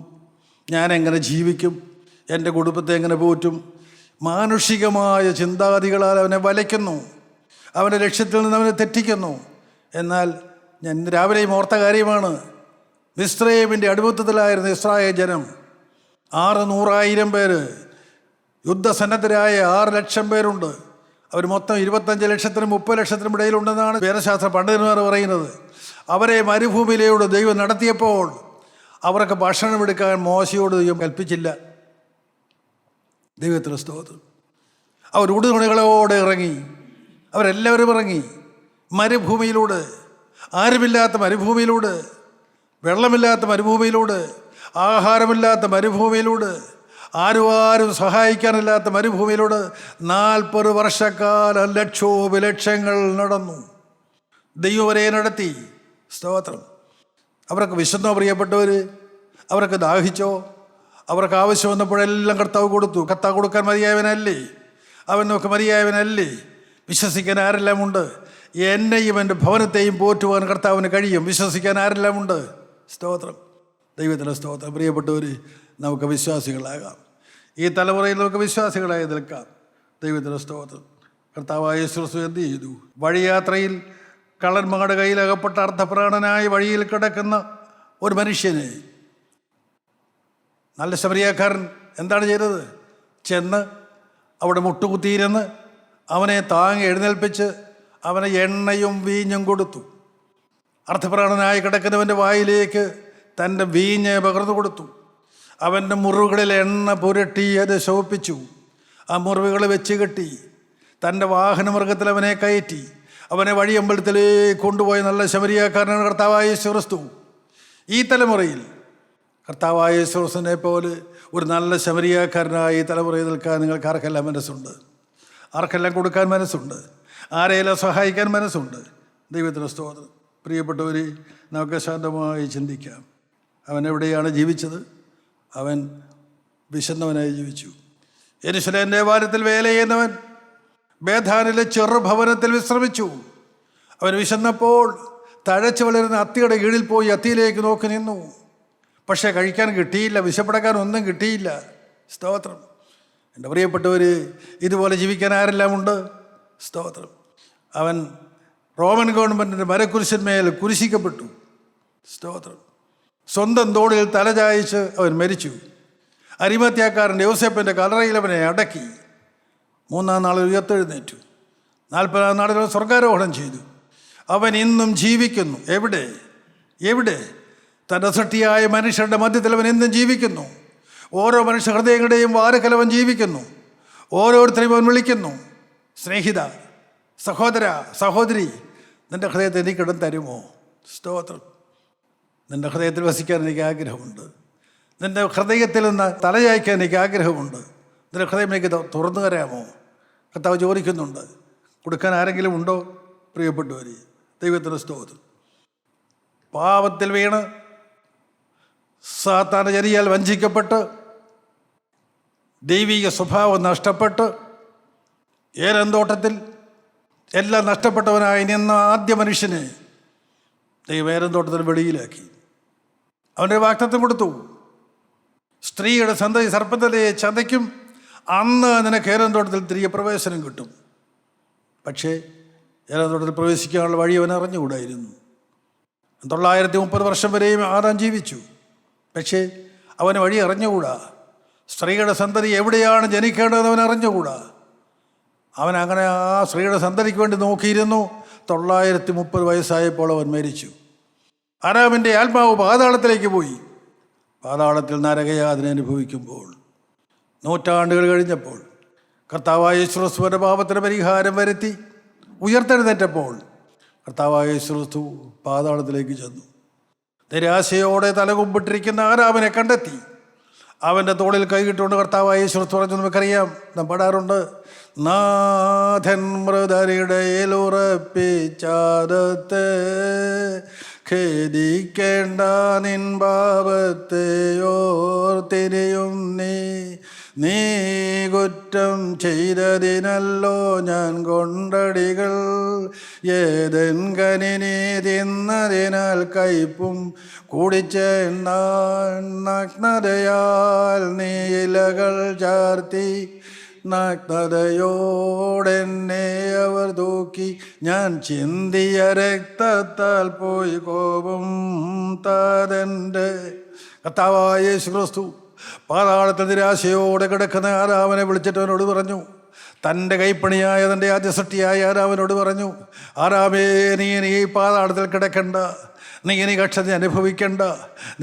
ഞാൻ എങ്ങനെ ജീവിക്കും, എൻ്റെ കുടുംബത്തെ എങ്ങനെ പോറ്റും? മാനുഷികമായ ചിന്താഗതികളാൽ അവനെ വലയ്ക്കുന്നു, അവൻ്റെ ലക്ഷ്യത്തിൽ നിന്ന് അവനെ തെറ്റിക്കുന്നു. എന്നാൽ ഞാൻ ഇന്ന് രാവിലെയും ഓർത്ത കാര്യമാണ്, മിസ്രയീമിൻ്റെ അടിമത്തത്തിലായിരുന്ന ഇസ്രായേൽ ജനം 600,000 പേര്, യുദ്ധസന്നദ്ധരായ 6 ലക്ഷം പേരുണ്ട്. അവർ മൊത്തം 25 ലക്ഷത്തിനും 30 ലക്ഷത്തിനും ഇടയിലുണ്ടെന്നാണ് വേദശാസ്ത്ര പണ്ഡിതന്മാർ പറയുന്നത്. അവരെ മരുഭൂമിയിലൂടെ ദൈവം നടത്തിയപ്പോൾ അവർക്ക് ഭക്ഷണമെടുക്കാൻ മോശയോട് ദൈവം കൽപ്പിച്ചില്ല. ദൈവത്തിന് സ്തോത്രം. അവർ ഉടുതുണികളോടെ ഇറങ്ങി, അവരെല്ലാവരും ഇറങ്ങി മരുഭൂമിയിലൂടെ, ആരുമില്ലാത്ത മരുഭൂമിയിലൂടെ, വെള്ളമില്ലാത്ത മരുഭൂമിയിലൂടെ, ആഹാരമില്ലാത്ത മരുഭൂമിയിലൂടെ, ആരും സഹായിക്കാനില്ലാത്ത മരുഭൂമിയിലൂടെ 40 വർഷക്കാലം ലക്ഷോപലക്ഷങ്ങൾ നടന്നു. ദൈവം വരെ നടത്തി. സ്തോത്രം. അവർക്ക് വിശന്നോ പ്രിയപ്പെട്ടവർ? അവർക്ക് ദാഹിച്ചോ? അവർക്ക് ആവശ്യം വന്നപ്പോഴെല്ലാം കർത്താവ് കൊടുത്തു. കർത്താവ് കൊടുക്കാൻ മതിയായവനല്ലേ? അവൻ നമുക്ക് മതിയായവനല്ലേ? വിശ്വസിക്കാൻ ആരെല്ലാം ഉണ്ട്? എന്നെയും എൻ്റെ ഭവനത്തെയും പോറ്റുവാൻ കർത്താവിന് കഴിയും. വിശ്വസിക്കാൻ ആരെല്ലാം ഉണ്ട്? സ്തോത്രം. ദൈവത്തിൻ്റെ സ്തോത്രം. പ്രിയപ്പെട്ടവർ, നമുക്ക് വിശ്വാസികളാകാം. ഈ തലമുറയിൽ നമുക്ക് വിശ്വാസികളായി നിൽക്കാം. ദൈവത്തിൻ്റെ സ്തോത്രം. കർത്താവായ യേശു എന്ത് ചെയ്തു? വഴിയാത്രയിൽ കള്ളന്മാരുടെ കയ്യിലകപ്പെട്ട അർദ്ധപ്രാണനായി വഴിയിൽ കിടക്കുന്ന ഒരു മനുഷ്യന് നല്ല ശമരിയാക്കാരൻ എന്താണ് ചെയ്തത്? ചെന്ന് അവിടെ മുട്ടുകുത്തിയിരുന്ന് അവനെ താങ്ങി എഴുന്നേൽപ്പിച്ച് അവനെ എണ്ണയും വീഞ്ഞും കൊടുത്തു. അർദ്ധപ്രാണനായി കിടക്കുന്നവൻ്റെ വായിലേക്ക് തൻ്റെ വീഞ്ഞ് പകർന്നു കൊടുത്തു. അവൻ്റെ മുറിവുകളിൽ എണ്ണ പുരട്ടി അത് ശോഭിപ്പിച്ചു. ആ മുറിവുകൾ വെച്ച് കെട്ടി തൻ്റെ വാഹനമൃഗത്തിൽ അവനെ കയറ്റി അവനെ വഴിയമ്പലത്തിലേക്ക് കൊണ്ടുപോയി നല്ല ശമരിയാക്കാരനാണ് കർത്താവായ യേശു ക്രിസ്തു. ഈ തലമുറയിൽ കർത്താവായ യേശു ക്രിസ്തുവിനെ പോലെ ഒരു നല്ല ശമരിയാക്കാരനായി ഈ തലമുറയിൽ നിൽക്കാൻ നിങ്ങൾക്ക് ആർക്കെല്ലാം മനസ്സുണ്ട്? ആർക്കെല്ലാം കൊടുക്കാൻ മനസ്സുണ്ട്? ആരെയെല്ലാം സഹായിക്കാൻ മനസ്സുണ്ട്? ദൈവത്തിന് സ്തോത്രം. പ്രിയപ്പെട്ടവർ, നമുക്ക് ശാന്തമായി ചിന്തിക്കാം. അവൻ എവിടെയാണ് ജീവിച്ചത്? അവൻ വിശന്നവനായി ജീവിച്ചു. യെരൂശലേം ദേവാലയത്തിൽ വേല ചെയ്യുന്നവൻ ബേഥാനിലെ ചെറുഭവനത്തിൽ വിശ്രമിച്ചു. അവൻ വിശന്നപ്പോൾ തഴച്ചു വളരുന്ന അത്തിയുടെ കീഴിൽ പോയി അത്തിയിലേക്ക് നോക്കി നിന്നു. പക്ഷേ കഴിക്കാൻ കിട്ടിയില്ല, വിശപ്പടക്കാൻ ഒന്നും കിട്ടിയില്ല. സ്തോത്രം. എൻ്റെ പ്രിയപ്പെട്ടവർ, ഇതുപോലെ ജീവിക്കാൻ ആരെല്ലാം ഉണ്ട്? സ്തോത്രം. അവൻ റോമൻ ഗവൺമെൻറ്റിൻ്റെ മരക്കുരിശന്മേൽ കുരിശിക്കപ്പെട്ടു. സ്തോത്രം. സ്വന്തം തോളിൽ തലചായിച്ച് അവൻ മരിച്ചു. അരിമത്യാക്കാരൻ്റെ യോസേപ്പിൻ്റെ കല്ലറയിൽ അവനെ അടക്കി. 3-ാം നാളിൽ ഉയർത്തെഴുന്നേറ്റു. 40-ാം നാളിൽ സ്വർഗാരോഹണം ചെയ്തു. അവൻ ഇന്നും ജീവിക്കുന്നു. എവിടെ? എവിടെ? തൻ്റെ സൃഷ്ടിയായ മനുഷ്യരുടെ മധ്യത്തിൽ അവൻ എന്നും ജീവിക്കുന്നു. ഓരോ മനുഷ്യ ഹൃദയങ്ങളുടെയും വാരക്കൽ അവൻ ജീവിക്കുന്നു. ഓരോരുത്തരെയും അവൻ വിളിക്കുന്നു. സ്നേഹിത, സഹോദര, സഹോദരി, നിൻ്റെ ഹൃദയത്തെ എനിക്കിടം തരുമോ? സ്തോത്രം. നിൻ്റെ ഹൃദയത്തിൽ വസിക്കാൻ എനിക്ക് ആഗ്രഹമുണ്ട്. നിൻ്റെ ഹൃദയത്തിൽ നിന്ന് തലചായ്ക്കാൻ എനിക്ക് ആഗ്രഹമുണ്ട്. നിൻ്റെ ഹൃദയം എനിക്ക് തുറന്നു തരാമോ? കർത്താവ് ചോദിക്കുന്നുണ്ട്. കൊടുക്കാൻ ആരെങ്കിലും ഉണ്ടോ? പ്രിയപ്പെട്ടവർ, ദൈവത്തിൻ്റെ സ്തോത്രം. പാപത്തിൽ വീണ് സാത്താൻ്റെ ചതിയാൽ വഞ്ചിക്കപ്പെട്ട് ദൈവിക സ്വഭാവം നഷ്ടപ്പെട്ട് ഏദൻ തോട്ടത്തിൽ എല്ലാം നഷ്ടപ്പെട്ടവനായി നിന്ന ആദ്യ മനുഷ്യനെ ദൈവം ഏദൻ തോട്ടത്തിൽ വെളിയിലാക്കി. അവൻ്റെ വാഗ്ദത്തം കൊടുത്തു. സ്ത്രീയുടെ സന്തതി സർപ്പത്തെ ചതയ്ക്കും, അന്ന് നിനക്ക് ഏദൻ തോട്ടത്തിൽ തിരികെ പ്രവേശനം കിട്ടും. പക്ഷേ ഏദൻ തോട്ടത്തിൽ പ്രവേശിക്കാനുള്ള വഴി അവൻ അറിഞ്ഞുകൂടായിരുന്നു. 930 വർഷം വരെയും ആദാം ജീവിച്ചു. പക്ഷേ അവന് വഴി അറിഞ്ഞുകൂടാ. സ്ത്രീയുടെ സന്തതി എവിടെയാണ് ജനിക്കേണ്ടതെന്ന് അവൻ അറിഞ്ഞുകൂടാ. അവൻ അങ്ങനെ ആ സ്ത്രീയുടെ സന്തതിക്ക് വേണ്ടി നോക്കിയിരുന്നു. 930 വയസ്സായപ്പോൾ അവൻ മരിച്ചു. ആദാമിൻ്റെ ആത്മാവ് പാതാളത്തിലേക്ക് പോയി. പാതാളത്തിൽ നരകയാതന അനുഭവിക്കുമ്പോൾ, നൂറ്റാണ്ടുകൾ കഴിഞ്ഞപ്പോൾ കർത്താവായ യേശു ക്രിസ്തുവിൻ്റെ പാപത്തിന് പരിഹാരം വരുത്തി ഉയർത്തെഴുന്നേറ്റപ്പോൾ കർത്താവായ യേശു ക്രിസ്തു പാതാളത്തിലേക്ക് ചെന്നു. നിരാശയോടെ തലകുമ്പിട്ടിരിക്കുന്ന ആദാമിനെ കണ്ടെത്തി. അവൻ്റെ തോളിൽ കൈകിട്ടുകൊണ്ട് കർത്താവായ യേശു ക്രിസ്തു പറഞ്ഞു. നമുക്കറിയാം, നാം പാടാറുണ്ട്. നാഥൻ മൃതരുടയിലുറപ്പിച്ചാദത്തെ ഖേദിക്കേണ്ട നിൻ പാപത്തെയോർത്തിരിയും നീ കുറ്റം ചെയ്തതിനല്ലോ ഞാൻ കൊണ്ടടികൾ. ഏതൻ കനിനി തിന്നതിനാൽ കയ്പും കുടിച്ചെണ്ണാൻ നഗ്നതയാൽ നീ ഇലകൾ ചാർത്തി. നഗ്നതയോടെന്നെ അവർ തൂക്കി. ഞാൻ ചിന്തിയ രക്തത്താൽ പോയി കോപം താതൻ്റെ. കർത്താവായ യേശു ക്രിസ്തു പാതാളത്തിൽ നിരാശയോടെ കിടക്കുന്ന ആദാമിനെ വിളിച്ചിട്ട് അവനോട് പറഞ്ഞു, തൻ്റെ കൈപ്പണിയായ തൻ്റെ ആദ്യസൃഷ്ടിയായ ആദാമിനോട് പറഞ്ഞു, ആദാമേ, നീ ഈ പാതാളത്തിൽ കിടക്കണ്ട, നീ ഇനി കഷ്ടത അനുഭവിക്കണ്ട,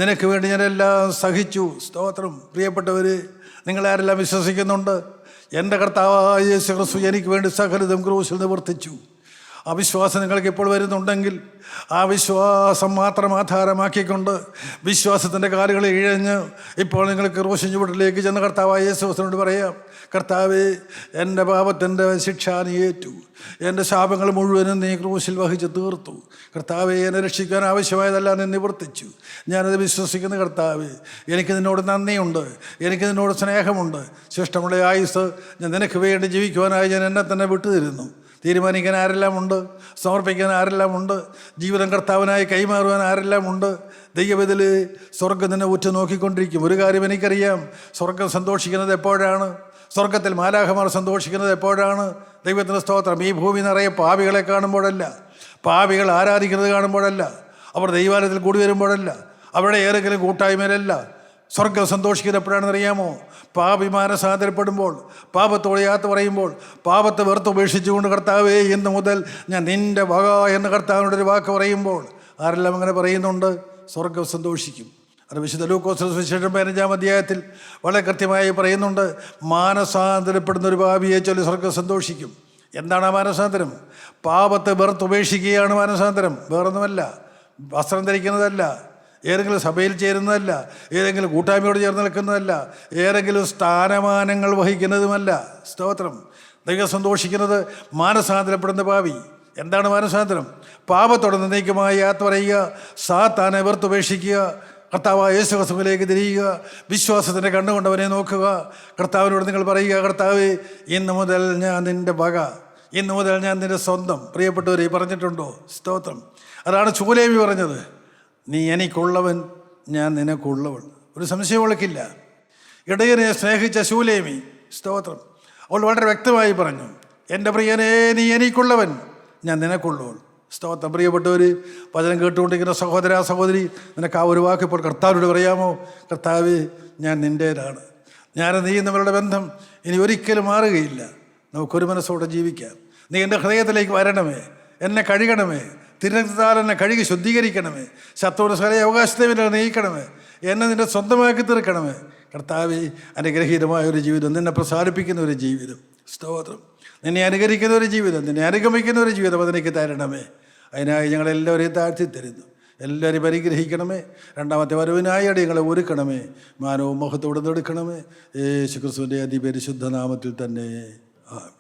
നിനക്ക് വേണ്ടി ഞാനെല്ലാം സഹിച്ചു. സ്തോത്രം. പ്രിയപ്പെട്ടവർ, നിങ്ങളാരെല്ലാം വിശ്വസിക്കുന്നുണ്ട് എൻ്റെ കർത്താവായ യേശു ക്രിസ്തു എനിക്ക് വേണ്ടി സകലതും ക്രൂശിൽ നിവർത്തിച്ചു? ആ വിശ്വാസം നിങ്ങൾക്ക് ഇപ്പോൾ വരുന്നുണ്ടെങ്കിൽ ആ വിശ്വാസം മാത്രം ആധാരമാക്കിക്കൊണ്ട് വിശ്വാസത്തിൻ്റെ കാലുകളിൽ ഇഴഞ്ഞ് ഇപ്പോൾ നിങ്ങൾക്ക് ക്രൂശിൻ ചുവട്ടിലേക്ക് ചെന്ന് കർത്താവായ യേശുവിനോട് പറയാം, കർത്താവേ, എൻ്റെ പാപത്തിൻ്റെ ശിക്ഷ നീ ഏറ്റു, എൻ്റെ ശാപങ്ങൾ മുഴുവനും നീ ക്രൂശിൽ വഹിച്ച് തീർത്തു. കർത്താവേ, എന്നെ രക്ഷിക്കാൻ ആവശ്യമായതെല്ലാം നീ നിവർത്തിച്ചു. ഞാനത് വിശ്വസിക്കുന്ന കർത്താവേ, എനിക്ക് നിന്നോട് നന്ദിയുണ്ട്, എനിക്ക് നിന്നോട് സ്നേഹമുണ്ട്. ശിഷ്ടമുള്ള ആയുസ് ഞാൻ നിനക്ക് വേണ്ടി ജീവിക്കുവാനായി ഞാൻ എന്നെ തന്നെ വിട്ടുതരുന്നു. തീരുമാനിക്കാൻ ആരെല്ലാം ഉണ്ട്? സമർപ്പിക്കാൻ ആരെല്ലാം ഉണ്ട്? ജീവിതം കർത്താവിനായി കൈമാറുവാൻ ആരെല്ലാം ഉണ്ട്? ദൈവത്തിൽ സ്വർഗ്ഗം തന്നെ ഉറ്റു നോക്കിക്കൊണ്ടിരിക്കും. ഒരു കാര്യം എനിക്കറിയാം, സ്വർഗ്ഗം സന്തോഷിക്കുന്നത് എപ്പോഴാണ്? സ്വർഗത്തിൽ മാലാഖമാർ സന്തോഷിക്കുന്നത് എപ്പോഴാണ്? ദൈവത്തിൻ്റെ സ്തോത്രം. ഈ ഭൂമി നിറയെ പാപികളെ കാണുമ്പോഴല്ല, പാപികൾ ആരാധിക്കുന്നത് കാണുമ്പോഴല്ല, അവർ ദൈവാലയത്തിൽ കൂടി വരുമ്പോഴല്ല, അവരുടെ ഏതെങ്കിലും കൂട്ടായ്മയിലല്ല. സ്വർഗം സന്തോഷിക്കുന്നത് എപ്പോഴാണെന്ന് അറിയാമോ? പാപി മാനസാന്തരപ്പെടുമ്പോൾ, പാപത്തോട് യാത്ര പറയുമ്പോൾ, പാപത്തെ വെറുത്തുപേക്ഷിച്ചുകൊണ്ട് കർത്താവേ, ഇന്ന് മുതൽ ഞാൻ നിൻ്റെ വക എന്ന് കർത്താവിനോടൊരു വാക്ക് പറയുമ്പോൾ, ആരെല്ലാം അങ്ങനെ പറയുന്നുണ്ട്? സ്വർഗം സന്തോഷിക്കും. അത് വിശുദ്ധ ലൂക്കോസ് സുവിശേഷം 15-ാം അധ്യായത്തിൽ വളരെ കൃത്യമായി പറയുന്നുണ്ട്. മാനസാന്തരപ്പെടുന്ന ഒരു പാപിയെ ചൊല്ലി സ്വർഗം സന്തോഷിക്കും. എന്താണ് ആ മാനസാന്തരം? പാപത്തെ വെറുത്തുപേക്ഷിക്കുകയാണ് മാനസാന്തരം. വേറൊന്നുമല്ല. വസ്ത്രം ധരിക്കുന്നതല്ല, ഏതെങ്കിലും സഭയിൽ ചേരുന്നതല്ല, ഏതെങ്കിലും കൂട്ടായ്മയോട് ചേർന്ന് നിൽക്കുന്നതല്ല, ഏതെങ്കിലും സ്ഥാനമാനങ്ങൾ വഹിക്കുന്നതുമല്ല. സ്തോത്രം. ദൈവം സന്തോഷിക്കുന്നത് മാനസാന്തരപ്പെടുന്ന പാപി. എന്താണ് മാനസാന്തരം? പാപത്തോട് എന്നേക്കുമായി യാത്ര പറയുക, സാത്താനെ വെറുത്തുപേക്ഷിക്കുക, കർത്താവായ യേശു ക്രിസ്തുവിലേക്ക് തിരിയുക, വിശ്വാസത്തിൻ്റെ കണ്ണുകൊണ്ടവനെ നോക്കുക. കർത്താവിനോട് നിങ്ങൾ പറയുക, കർത്താവേ, ഇന്ന് മുതൽ ഞാൻ നിൻ്റെ വക, ഇന്ന് മുതൽ ഞാൻ നിൻ്റെ സ്വന്തം. പ്രിയപ്പെട്ടവരെ, പറഞ്ഞിട്ടുണ്ടോ? സ്തോത്രം. അതാണ് ശൂലേമി പറഞ്ഞത്, നീ എനിക്കുള്ളവൻ, ഞാൻ നിനക്കുള്ളവൾ. ഒരു സംശയം അവൾക്കില്ല. ഇടയനെ സ്നേഹിച്ച ശൂലേമി, സ്തോത്രം, അവൾ വളരെ വ്യക്തമായി പറഞ്ഞു, എൻ്റെ പ്രിയനെ, നീ എനിക്കുള്ളവൻ, ഞാൻ നിനക്കുള്ളവൾ. സ്തോത്രം. പ്രിയപ്പെട്ടവർ, വചനം കേട്ടുകൊണ്ടിരിക്കുന്ന സഹോദര സഹോദരി, നിനക്ക് ആ ഒരു വാക്ക് ഇപ്പോൾ കർത്താവിനോട് പറയാമോ? കർത്താവേ, ഞാൻ നിൻ്റേതാണ്. ഞാൻ നീ നമ്മളുടെ ബന്ധം ഇനി ഒരിക്കലും മാറുകയില്ല. നമുക്കൊരു മനസ്സോടെ ജീവിക്കാം. നീ എൻ്റെ ഹൃദയത്തിലേക്ക് വരണമേ, എന്നെ കഴുകണമേ, തിരുരക്തത്താൽ എന്നെ കഴുകി ശുദ്ധീകരിക്കണമേ, ശത്രുവിൻ്റെ സ്വല അവകാശത്തെ നീക്കണമേ, എന്നെ നിൻ്റെ സ്വന്തമാക്കി തീർക്കണമേ. കർത്താവേ, അനുഗ്രഹീതമായ ഒരു ജീവിതം, നിന്നെ പ്രസാദിപ്പിക്കുന്ന ഒരു ജീവിതം, സ്തോത്രം, നിന്നെ അനുകരിക്കുന്ന ഒരു ജീവിതം, നിന്നെ അനുഗമിക്കുന്ന ഒരു ജീവിതം അതെനിക്ക് തരണമേ. അതിനായി ഞങ്ങളെല്ലാവരെയും താഴ്ത്തി തരുന്നു. എല്ലാവരെയും പരിഗ്രഹിക്കണമേ. രണ്ടാമത്തെ വരവിനായി അടിയങ്ങളെ ഒരുക്കണമേ. മാനവും മഹത്വം എടുക്കണമേ. യേശു ക്രിസ്തുവിൻ്റെ അതിപരിശുദ്ധ നാമത്തിൽ തന്നെ. ആമേൻ.